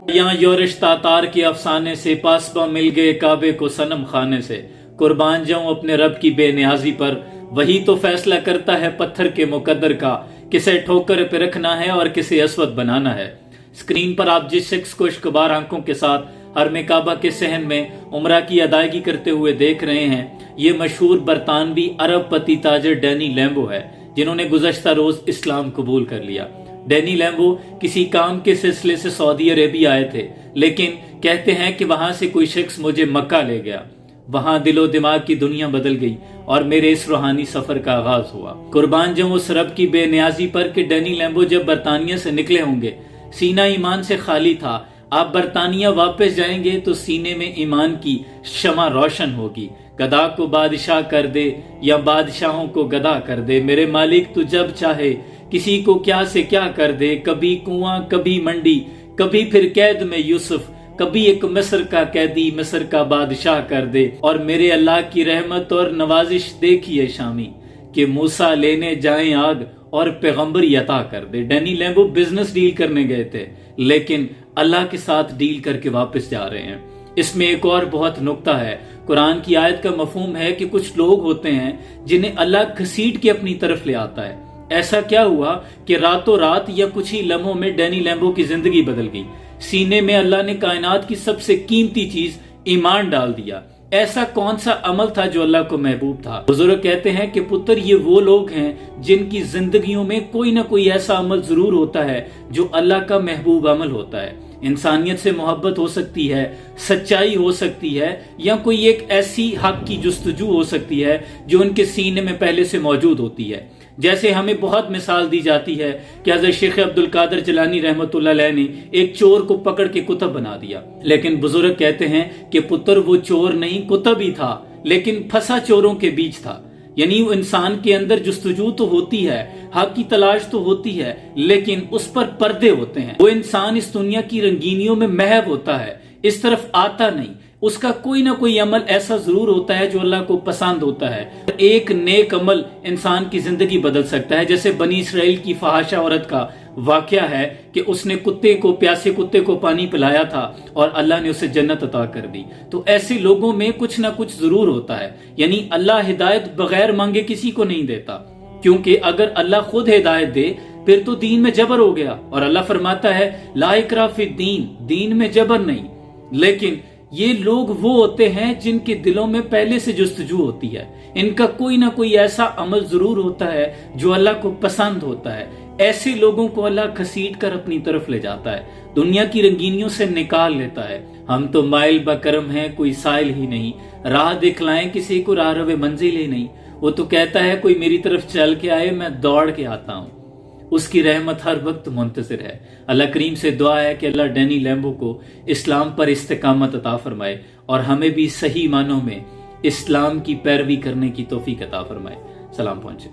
यहाँ योरिश तातार के अफसाने से पासबा मिल गए काबे को सनम खाने से। कुर्बान जाऊं अपने रब की बेनियाजी पर, वही तो फैसला करता है पत्थर के मुकद्दर का, किसे ठोकर पे रखना है और किसे अस्वद बनाना है। स्क्रीन पर आप जिस शख्स को इश्कबार आंखों के साथ हरम काबा के सहन में उम्रा की अदायगी करते हुए देख रहे हैं, ये मशहूर बरतानवी अरब पति ताजर डैनी लैम्बो है, जिन्होंने गुज़श्ता रोज इस्लाम कबूल कर लिया। डैनी लैम्बो किसी काम के सिलसिले से सऊदी अरेबिया आए थे, लेकिन कहते हैं कि वहां से कोई शख्स मुझे मक्का ले गया। वहां दिलो दिमाग की दुनिया बदल गई और मेरे इस रूहानी सफर का आगाज हुआ। कुर्बान जाऊं उस रब की बेनियाजी पर कि डैनी लैम्बो जब बरतानिया से निकले होंगे, सीना ईमान से खाली था। आप बरतानिया वापस जाएंगे तो सीने में ईमान की शमा रोशन होगी। गधा को बादशाह कर दे या बादशाहों को गधा कर दे, मेरे मालिक तू जब चाहे किसी को क्या से क्या कर दे। कभी कुआं, कभी मंडी, कभी फिर कैद में यूसुफ, कभी एक मिस्र का कैदी मिस्र का बादशाह कर दे। और मेरे अल्लाह की रहमत और नवाजिश देखिए शामी, कि मूसा लेने जाएं आग और पैगंबरी अता कर दे। डैनी लैम्बो बिजनेस डील करने गए थे, लेकिन अल्लाह के साथ डील करके वापस जा रहे हैं। इसमें एक और बहुत नुक्ता है। कुरान की आयत का मफहूम है कि कुछ लोग होते हैं जिन्हें अल्लाह घसीट के अपनी तरफ ले आता है। ऐसा क्या हुआ कि रातों रात या कुछ ही लम्हों में डैनी लैम्बो की जिंदगी बदल गई। सीने में अल्लाह ने कायनात की सबसे कीमती चीज ईमान डाल दिया। ऐसा कौन सा अमल था जो अल्लाह को महबूब था? बुजुर्ग कहते हैं कि पुत्र, ये वो लोग हैं जिनकी जिंदगियों में कोई ना कोई ऐसा अमल जरूर होता है जो अल्लाह का महबूब अमल होता है। इंसानियत से मोहब्बत हो सकती है, सच्चाई हो सकती है, या कोई एक ऐसी हक की जुस्तजू हो सकती है जो उनके सीने में पहले से मौजूद होती है। जैसे हमें बहुत मिसाल दी जाती है कि हज़रत शेख अब्दुल कादिर जिलानी रहमतुल्लाह अलैह ने एक चोर को पकड़ के कुतुब बना दिया, लेकिन बुजुर्ग कहते हैं कि पुत्र, वो चोर नहीं कुतुब ही था, लेकिन फंसा चोरों के बीच था। यानी वो इंसान के अंदर जुस्तजू तो होती है, हक की तलाश तो होती है, लेकिन उस पर पर्दे होते हैं। वो इंसान इस दुनिया की रंगीनियों में महव होता है, इस तरफ आता नहीं। उसका कोई ना कोई अमल ऐसा जरूर होता है जो अल्लाह को पसंद होता है। एक नेक अमल इंसान की जिंदगी बदल सकता है। जैसे बनी इसराइल की फहाशा औरत का वाकया है कि उसने प्यासे कुत्ते को पानी पिलाया था और अल्लाह ने उसे जन्नत अता कर दी। तो ऐसे लोगों में कुछ ना कुछ जरूर होता है। यानी अल्लाह हिदायत बगैर मांगे किसी को नहीं देता, क्योंकि अगर अल्लाह खुद हिदायत दे फिर तो दीन में जबर हो गया। और अल्लाह फरमाता है ला इकराह फिद्दीन, दीन में जबर नहीं। लेकिन ये लोग वो होते हैं जिनके दिलों में पहले से जुस्तजू होती है। इनका कोई ना कोई ऐसा अमल जरूर होता है जो अल्लाह को पसंद होता है। ऐसे लोगों को अल्लाह घसीट कर अपनी तरफ ले जाता है, दुनिया की रंगीनियों से निकाल लेता है। हम तो माइल बकरम हैं, कोई साइल ही नहीं, राह दिखलाएं किसी को राह रवे मंजिल ही नहीं। वो तो कहता है कोई मेरी तरफ चल के आए, मैं दौड़ के आता हूँ। उसकी रहमत हर वक्त मुंतज़िर है। अल्लाह करीम से दुआ है कि अल्लाह डैनी लैम्बो को इस्लाम पर इस्तिकामत अता फरमाए और हमें भी सही मानों में इस्लाम की पैरवी करने की तौफीक अता फरमाए। सलाम पहुंचे।